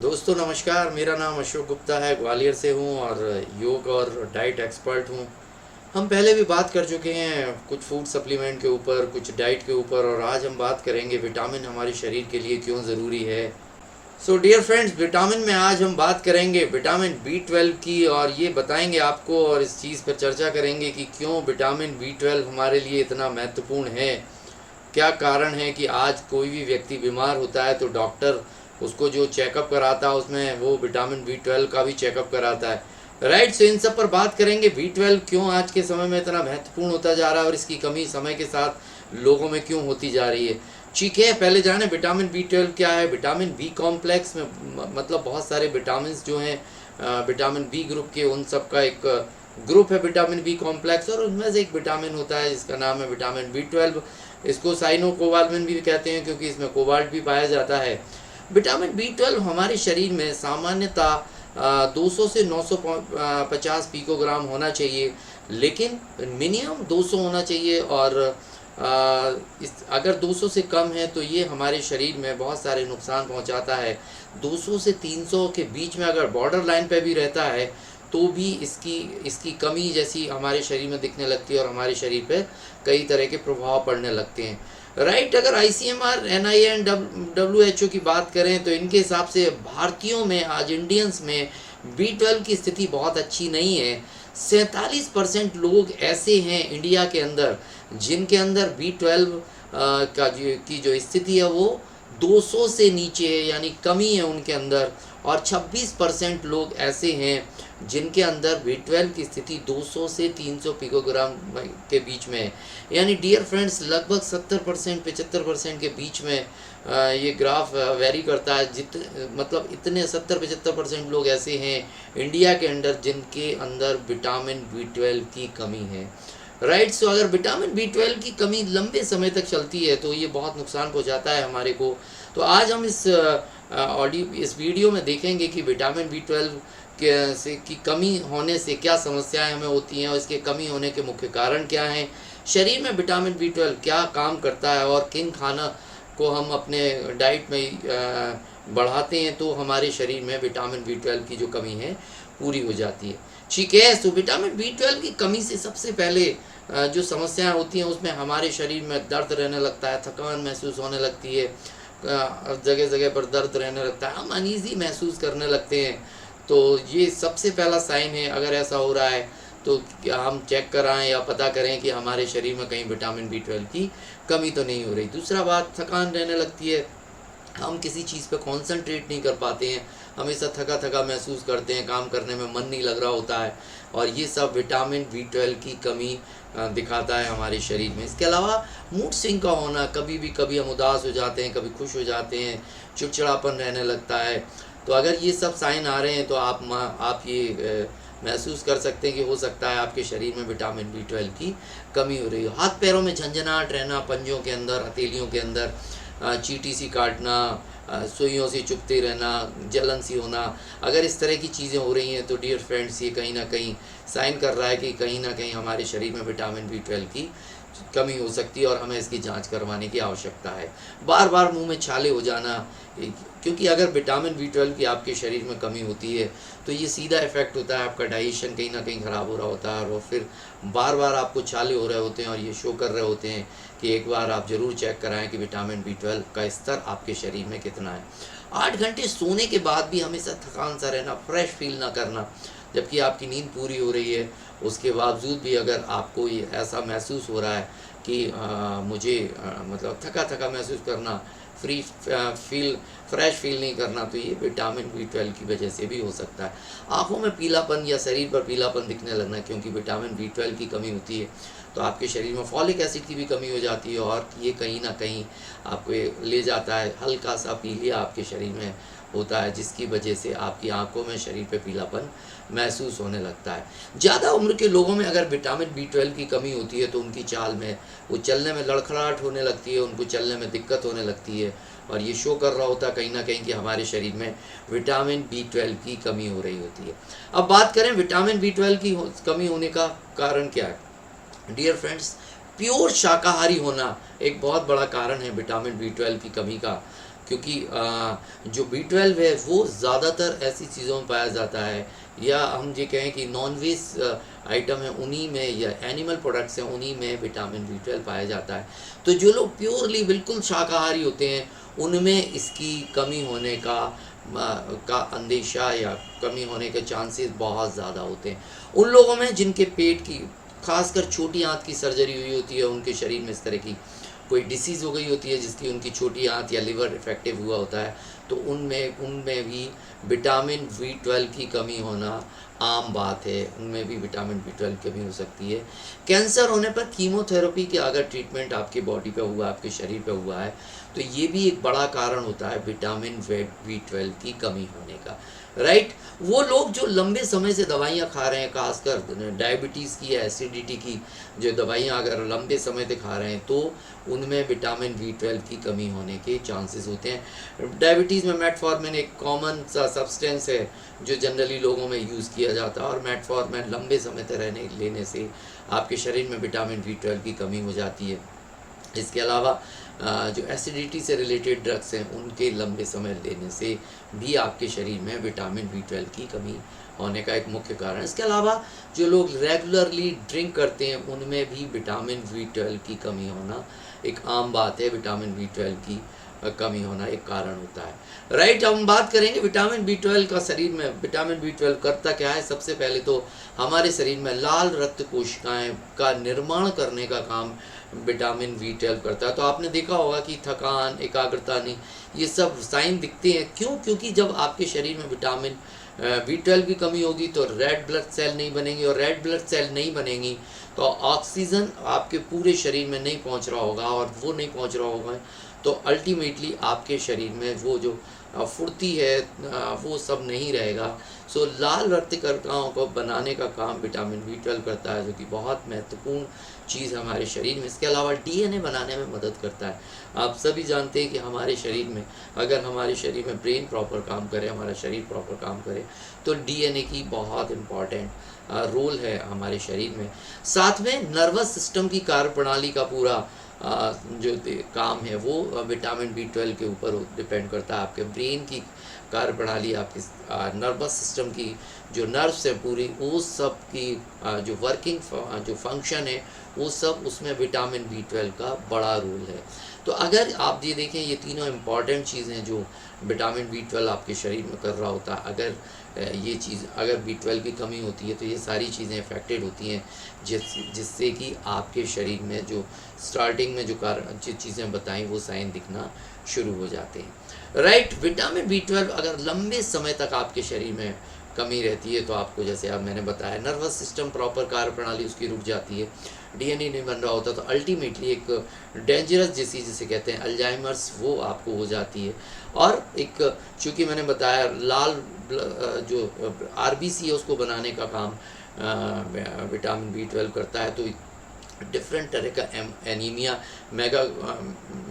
दोस्तों नमस्कार। मेरा नाम अशोक गुप्ता है, ग्वालियर से हूँ और योग और डाइट एक्सपर्ट हूँ। हम पहले भी बात कर चुके हैं कुछ फूड सप्लीमेंट के ऊपर, कुछ डाइट के ऊपर, और आज हम बात करेंगे विटामिन हमारे शरीर के लिए क्यों ज़रूरी है। सो डियर फ्रेंड्स, विटामिन में आज हम बात करेंगे विटामिन B12 की, और ये बताएंगे आपको और इस चीज़ पर चर्चा करेंगे कि क्यों विटामिन B12 हमारे लिए इतना महत्वपूर्ण है। क्या कारण है कि आज कोई भी व्यक्ति बीमार होता है तो डॉक्टर उसको जो चेकअप कराता है उसमें वो विटामिन B12 का भी चेकअप कराता है। राइट, सो इन सब पर बात करेंगे। B12 क्यों आज के समय में इतना महत्वपूर्ण होता जा रहा है और इसकी कमी समय के साथ लोगों में क्यों होती जा रही है। ठीक है, पहले जाने विटामिन B12 क्या है। विटामिन बी कॉम्प्लेक्स में मतलब बहुत सारे विटामिन जो हैं विटामिन बी ग्रुप के, उन सब का एक ग्रुप है विटामिन बी कॉम्प्लेक्स, और उनमें से एक विटामिन होता है जिसका नाम है विटामिन B12। इसको साइनोकोबाल्मिन भी कहते हैं क्योंकि इसमें कोबाल्ट भी पाया जाता है। विटामिन B12 हमारे शरीर में सामान्यतः 200 से 950 पिकोग्राम होना चाहिए, लेकिन मिनिमम 200 होना चाहिए, और अगर 200 से कम है तो ये हमारे शरीर में बहुत सारे नुकसान पहुंचाता है। 200 से 300 के बीच में अगर बॉर्डर लाइन पे भी रहता है तो भी इसकी कमी जैसी हमारे शरीर में दिखने लगती है और हमारे शरीर पे कई तरह के प्रभाव पड़ने लगते हैं। राइट, अगर ICMR, NIA एंड WHO की बात करें तो इनके हिसाब से भारतीयों में, आज इंडियंस में B12 की स्थिति बहुत अच्छी नहीं है। 47% लोग ऐसे हैं इंडिया के अंदर जिनके अंदर B12 की जो स्थिति है वो 200 से नीचे है, यानी कमी है उनके अंदर, और 26% लोग ऐसे हैं जिनके अंदर B12 की स्थिति 200 से 300 पिकोग्राम के बीच में है। यानी डियर फ्रेंड्स, लगभग 70% 75% के बीच में ये ग्राफ वेरी करता है। मतलब इतने 70-75% लोग ऐसे हैं इंडिया के अंदर जिनके अंदर विटामिन B12 की कमी है। राइट, सो अगर विटामिन B12 की कमी लंबे समय तक चलती है तो ये बहुत नुकसान पहुंचाता है हमारे को। तो आज हम इस वीडियो में देखेंगे कि विटामिन B12 की कमी होने से क्या समस्याएं हमें होती हैं और इसके कमी होने के मुख्य कारण क्या हैं। शरीर में विटामिन B12 क्या काम करता है और किन खाना को हम अपने डाइट में बढ़ाते हैं तो हमारे शरीर में विटामिन B12 की जो कमी है पूरी हो जाती है। ठीक है, तो विटामिन B12 की कमी से सबसे पहले जो समस्याएं होती हैं उसमें हमारे शरीर में दर्द रहने लगता है, थकान महसूस होने लगती है, जगह जगह पर दर्द रहने लगता है, हम अनईजी महसूस करने लगते हैं। तो ये सबसे पहला साइन है। अगर ऐसा हो रहा है तो क्या हम चेक कराएं या पता करें कि हमारे शरीर में कहीं विटामिन B12 की कमी तो नहीं हो रही। दूसरा बात, थकान रहने लगती है, हम किसी चीज़ पे कंसंट्रेट नहीं कर पाते हैं, हमेशा थका थका महसूस करते हैं, काम करने में मन नहीं लग रहा होता है, और ये सब विटामिन B12 की कमी दिखाता है हमारे शरीर में। इसके अलावा मूड स्विंग का होना, कभी हम उदास हो जाते हैं, कभी खुश हो जाते हैं, चिड़चिड़ापन रहने लगता है। तो अगर ये सब साइन आ रहे हैं तो आप ये महसूस कर सकते हैं कि हो सकता है आपके शरीर में विटामिन B12 की कमी हो रही हो। हाथ पैरों में झंझनाहट रहना, पंजों के अंदर, हथेलियों के अंदर चींटी सी काटना, सुइयों से चुभते रहना, जलन सी होना, अगर इस तरह की चीज़ें हो रही हैं तो डियर फ्रेंड्स ये कहीं ना कहीं साइन कर रहा है कि कहीं ना कहीं हमारे शरीर में विटामिन B12 की कमी हो सकती है और हमें इसकी जांच करवाने की आवश्यकता है। बार बार मुंह में छाले हो जाना, क्योंकि अगर विटामिन B12 की आपके शरीर में कमी होती है तो ये सीधा इफेक्ट होता है, आपका डाइजेशन कहीं ना कहीं ख़राब हो रहा होता है, और फिर बार बार आपको छाले हो रहे होते हैं और ये शो कर रहे होते हैं कि एक बार आप ज़रूर चेक कराएं कि विटामिन B12 का स्तर आपके शरीर में कितना है। 8 घंटे सोने के बाद भी हमेशा थकान सा रहना, फ्रेश फील ना करना, जबकि आपकी नींद पूरी हो रही है, उसके बावजूद भी अगर आपको ये ऐसा महसूस हो रहा है कि मुझे मतलब थका थका महसूस करना, फ्रेश फील नहीं करना, तो ये विटामिन B12 की वजह से भी हो सकता है। आँखों में पीलापन या शरीर पर पीलापन दिखने लगना, क्योंकि विटामिन B12 की कमी होती है तो आपके शरीर में फॉलिक एसिड की भी कमी हो जाती है, और ये कहीं ना कहीं आपको ले जाता है, हल्का सा पीलिया आपके शरीर में होता है, जिसकी वजह से आपकी आंखों में, शरीर पे पीलापन महसूस होने लगता है। ज़्यादा उम्र के लोगों में अगर विटामिन B12 की कमी होती है तो उनकी चाल में, वो चलने में लड़खड़ाहट होने लगती है, उनको चलने में दिक्कत होने लगती है, और ये शो कर रहा होता है कहीं ना कहीं कि हमारे शरीर में विटामिन B12 की कमी हो रही होती है। अब बात करें विटामिन B12 की कमी होने का कारण क्या है। डियर फ्रेंड्स, प्योर शाकाहारी होना एक बहुत बड़ा कारण है विटामिन B12 की कमी का, क्योंकि जो B12 है वो ज़्यादातर ऐसी चीज़ों में पाया जाता है, या हम ये कहें कि नॉन वेज आइटम है उन्हीं में, या एनिमल प्रोडक्ट्स हैं उन्हीं में विटामिन B12 पाया जाता है। तो जो लोग प्योरली बिल्कुल शाकाहारी होते हैं उनमें इसकी कमी होने का अंदेशा या कमी होने के चांसेस बहुत ज़्यादा होते हैं। उन लोगों में जिनके पेट की, खासकर छोटी आंत की सर्जरी हुई होती है, उनके शरीर में इस तरह की कोई डिसीज़ हो गई होती है जिसकी उनकी छोटी आंत या लिवर इफेक्टिव हुआ होता है, तो उनमें भी विटामिन B12 की कमी होना आम बात है। उनमें भी विटामिन B12 की कमी हो सकती है। कैंसर होने पर कीमोथेरेपी के अगर ट्रीटमेंट आपकी बॉडी पे हुआ, आपके शरीर पे हुआ है, तो ये भी एक बड़ा कारण होता है विटामिन B12 की कमी होने का, राइट। वो लोग जो लंबे समय से दवाइयाँ खा रहे हैं, खासकर डायबिटीज़ की या एसिडिटी की जो दवाइयाँ अगर लंबे समय से खा रहे हैं, तो उनमें विटामिन B12 की कमी होने के चांसेस होते हैं। डायबिटीज़ में मेटफॉर्मिन एक कॉमन सा सब्सटेंस है जो जनरली लोगों में यूज़ किया जाता है, और मेटफॉर्मिन लंबे समय तक लेने से आपके शरीर में विटामिन B12 की कमी हो जाती है। इसके अलावा जो एसिडिटी से रिलेटेड ड्रग्स हैं उनके लंबे समय लेने से भी आपके शरीर में विटामिन B12 की कमी होने का एक मुख्य कारण। इसके अलावा जो लोग रेगुलरली ड्रिंक करते हैं उनमें भी विटामिन B12 की कमी होना एक आम बात है। विटामिन B12 की कमी होना एक कारण होता है, राइट। हम बात करेंगे विटामिन B12 का शरीर में विटामिन B12 करता क्या है। सबसे पहले तो हमारे शरीर में लाल रक्त कोशिकाएं का निर्माण करने का काम विटामिन B12 करता है। तो आपने देखा होगा कि थकान, एकाग्रता नहीं, ये सब साइन दिखते हैं। क्यों? क्योंकि जब आपके शरीर में विटामिन B12 की कमी होगी तो रेड ब्लड सेल नहीं बनेंगी, और रेड ब्लड सेल नहीं बनेंगी तो ऑक्सीजन आपके पूरे शरीर में नहीं पहुंच रहा होगा, और वो नहीं पहुंच रहा होगा तो अल्टीमेटली आपके शरीर में वो जो फुर्ती है वो सब नहीं रहेगा। सो लाल रक्त कणिकाओं को बनाने का काम विटामिन B12 करता है, जो कि बहुत महत्वपूर्ण चीज़ है हमारे शरीर में। इसके अलावा DNA बनाने में मदद करता है। आप सभी जानते हैं कि हमारे शरीर में, अगर हमारे शरीर में ब्रेन प्रॉपर काम करे, हमारा शरीर प्रॉपर काम करे, तो DNA की बहुत इम्पॉर्टेंट रोल है हमारे शरीर में। साथ में नर्वस सिस्टम की कार्यप्रणाली का पूरा जो काम है वो विटामिन B12 के ऊपर डिपेंड करता है। आपके ब्रेन की कार्यप्रणाली, आपकी नर्वस सिस्टम की जो नर्व्स है पूरी, वो सब की जो वर्किंग जो फंक्शन है वो सब, उसमें विटामिन B12 का बड़ा रोल है। तो अगर आप ये देखें, ये तीनों इम्पॉर्टेंट चीज़ें जो विटामिन B12 आपके शरीर में कर रहा होता है, अगर ये चीज़, अगर B12 की कमी होती है तो ये सारी चीज़ें अफेक्टेड होती हैं, जिससे कि आपके शरीर में जो स्टार्टिंग में जो चीज़ें बताई वो साइन दिखना शुरू हो जाते हैं, राइट। विटामिन B12 अगर लंबे समय तक आपके शरीर में कमी रहती है तो आपको, जैसे अब मैंने बताया, नर्वस सिस्टम प्रॉपर कार्यप्रणाली उसकी रुक जाती है, DNA नहीं बन रहा होता, तो अल्टीमेटली एक डेंजरस डिसीज जिसे कहते हैं अल्जाइमर्स, वो आपको हो जाती है। और एक, चूँकि मैंने बताया, लाल जो RBC है उसको बनाने का काम विटामिन B12 करता है। तो डिफरेंट तरह का एनीमिया,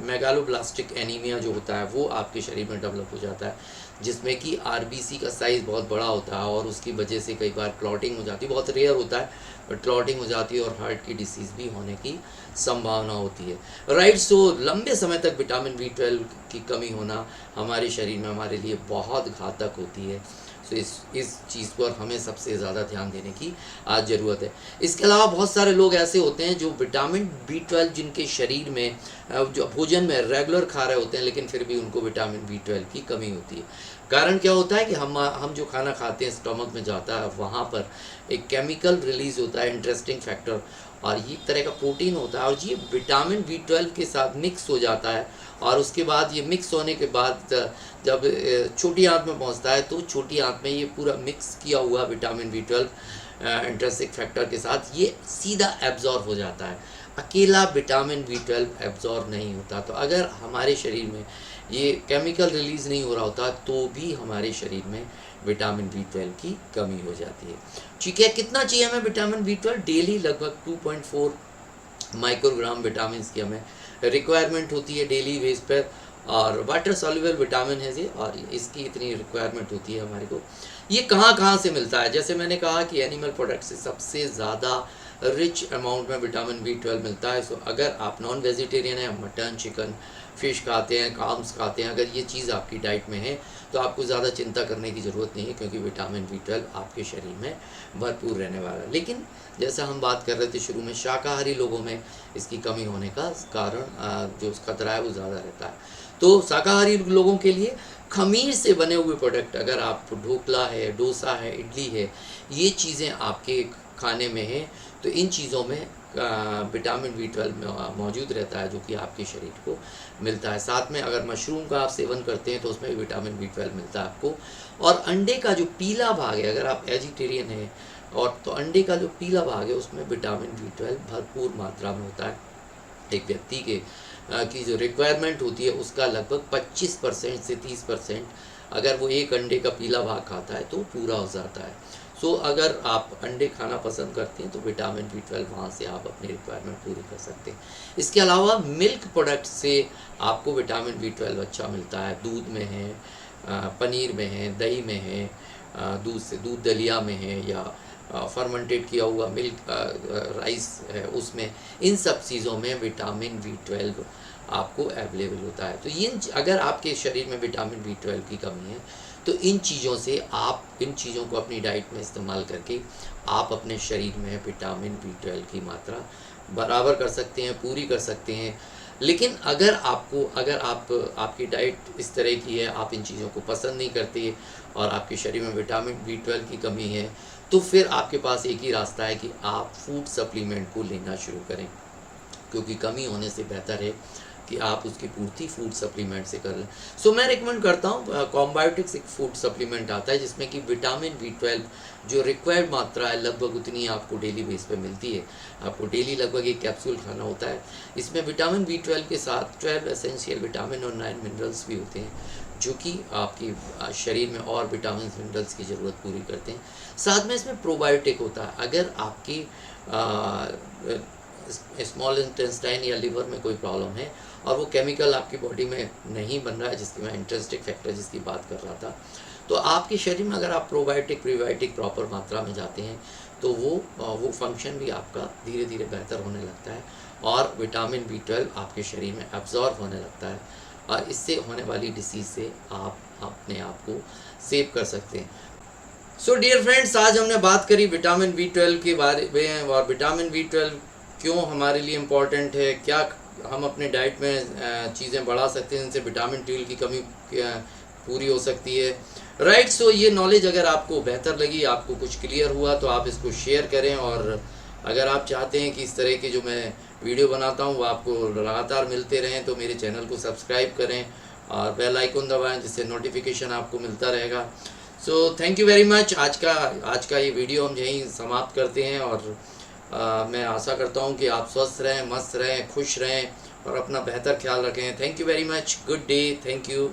मेगालोब्लास्टिक एनीमिया जो होता है वो आपके शरीर में डेवलप हो जाता है, जिसमें कि RBC का साइज़ बहुत बड़ा होता है, और उसकी वजह से कई बार क्लॉटिंग हो जाती है। बहुत रेयर होता है बट क्लॉटिंग हो जाती है, और हार्ट की डिसीज़ भी होने की संभावना होती है, राइट। सो लंबे समय तक विटामिन B12 की कमी होना हमारे शरीर में हमारे लिए बहुत घातक होती है। सो इस चीज़ पर हमें सबसे ज़्यादा ध्यान देने की आज ज़रूरत है। इसके अलावा बहुत सारे लोग ऐसे होते हैं जो विटामिन B12 जिनके शरीर में जो भोजन में रेगुलर खा रहे होते हैं, लेकिन फिर भी उनको विटामिन B12 की कमी होती है। कारण क्या होता है कि हम जो खाना खाते हैं स्टमक में जाता है, वहाँ पर एक केमिकल रिलीज़ होता है, इंटरेस्टिंग फैक्टर, और ये तरह का प्रोटीन होता है, और ये विटामिन B12 के साथ मिक्स हो जाता है, और उसके बाद ये मिक्स होने के बाद जब छोटी आंत में पहुंचता है तो छोटी आंत में ये पूरा मिक्स किया हुआ विटामिन B12 इंट्रिंसिक फैक्टर के साथ ये सीधा एब्जॉर्ब हो जाता है। अकेला विटामिन B12 एब्जॉर्ब नहीं होता। तो अगर हमारे शरीर में ये केमिकल रिलीज़ नहीं हो रहा होता तो भी हमारे शरीर में विटामिन B12 की कमी हो जाती है। ठीक है, कितना चाहिए हमें विटामिन B12? डेली लगभग 2.4 माइक्रोग्राम विटामिन की हमें रिक्वायरमेंट होती है डेली बेस पर, और वाटर सॉल्युबल विटामिन है ये, और इसकी इतनी रिक्वायरमेंट होती है हमारे को। ये कहाँ कहाँ से मिलता है? जैसे मैंने कहा कि एनिमल प्रोडक्ट से सबसे ज़्यादा रिच अमाउंट में विटामिन B12 मिलता है। सो अगर आप नॉन वेजिटेरियन हैं, मटन, चिकन, फ़िश खाते हैं, काम्स खाते हैं, अगर ये चीज़ आपकी डाइट में है तो आपको ज़्यादा चिंता करने की ज़रूरत नहीं है, क्योंकि विटामिन B12 आपके शरीर में भरपूर रहने वाला है। लेकिन जैसा हम बात कर रहे थे शुरू में, शाकाहारी लोगों में इसकी कमी होने का कारण जो खतरा है वो ज़्यादा रहता है। तो शाकाहारी लोगों के लिए खमीर से बने हुए प्रोडक्ट, अगर आप ढोकला है, डोसा है, इडली है, ये चीज़ें आपके खाने में हैं तो इन चीज़ों में विटामिन B12 मौजूद रहता है, जो कि आपके शरीर को मिलता है। साथ में अगर मशरूम का आप सेवन करते हैं तो उसमें भी विटामिन B12 मिलता है आपको। और अंडे का जो पीला भाग है, अगर आप वेजिटेरियन हैं और तो अंडे का जो पीला भाग है उसमें विटामिन B12 भरपूर मात्रा में होता है। एक व्यक्ति के की जो रिक्वायरमेंट होती है उसका लगभग 25% से 30% अगर वो एक अंडे का पीला भाग खाता है तो पूरा हो जाता है। सो अगर आप अंडे खाना पसंद करते हैं तो विटामिन B12 वहाँ से आप अपनी रिक्वायरमेंट पूरी कर सकते हैं। इसके अलावा मिल्क प्रोडक्ट से आपको विटामिन B12 अच्छा मिलता है। दूध में है, पनीर में है, दही में है, दूध दलिया में है, या फर्मेंटेड किया हुआ मिल्क राइस है उसमें, इन सब चीज़ों में विटामिन B12 आपको अवेलेबल होता है। तो अगर आपके शरीर में विटामिन B12 की कमी है तो इन चीज़ों को अपनी डाइट में इस्तेमाल करके आप अपने शरीर में विटामिन B12 की मात्रा बराबर कर सकते हैं, पूरी कर सकते हैं। लेकिन अगर आपकी डाइट इस तरह की है, आप इन चीज़ों को पसंद नहीं करते और आपके शरीर में विटामिन B12 की कमी है, तो फिर आपके पास एक ही रास्ता है कि आप फूड सप्लीमेंट को लेना शुरू करें, क्योंकि कमी होने से बेहतर है कि आप उसकी पूर्ति फूड सप्लीमेंट से कर लें। सो मैं रिकमेंड करता हूँ कॉम्बायोटिक्स एक फूड सप्लीमेंट आता है जिसमें कि विटामिन B12 जो रिक्वायर्ड मात्रा है लगभग उतनी आपको डेली बेस पे मिलती है। आपको डेली लगभग एक कैप्सूल खाना होता है। इसमें विटामिन B12 के साथ 12 एसेंशियल विटामिन और 9 मिनरल्स भी होते हैं, जो कि आपकी शरीर में और विटामिन मिनरल्स की ज़रूरत पूरी करते हैं। साथ में इसमें प्रोबायोटिक होता है। अगर आपकी स्मॉल इंटेस्टाइन या लिवर में कोई प्रॉब्लम है और वो केमिकल आपकी बॉडी में नहीं बन रहा है, जिसकी मैं इंट्रिंसिक फैक्टर जिसकी बात कर रहा था, तो आपके शरीर में अगर आप प्रोबायोटिक प्रीबायोटिक प्रॉपर मात्रा में जाते हैं तो वो फंक्शन भी आपका धीरे धीरे बेहतर होने लगता है और विटामिन B12 आपके शरीर में एब्जॉर्ब होने लगता है और इससे होने वाली डिसीज़ से आप अपने आप को सेव कर सकते हैं। सो डियर फ्रेंड्स, आज हमने बात करी विटामिन B12 के बारे में और विटामिन B12 क्यों हमारे लिए इम्पॉर्टेंट है, क्या हम अपने डाइट में चीज़ें बढ़ा सकते हैं जिनसे विटामिन B12 की कमी पूरी हो सकती है। राइट, सो ये नॉलेज अगर आपको बेहतर लगी, आपको कुछ क्लियर हुआ, तो आप इसको शेयर करें। और अगर आप चाहते हैं कि इस तरह के जो मैं वीडियो बनाता हूँ वो आपको लगातार मिलते रहें, तो मेरे चैनल को सब्सक्राइब करें और बेल आइकन दबाएं, जिससे नोटिफिकेशन आपको मिलता रहेगा। So thank you very much. आज का ये वीडियो हम यहीं समाप्त करते हैं और मैं आशा करता हूँ कि आप स्वस्थ रहें, मस्त रहें, खुश रहें और अपना बेहतर ख्याल रखें। Thank you very much. Good day. Thank you.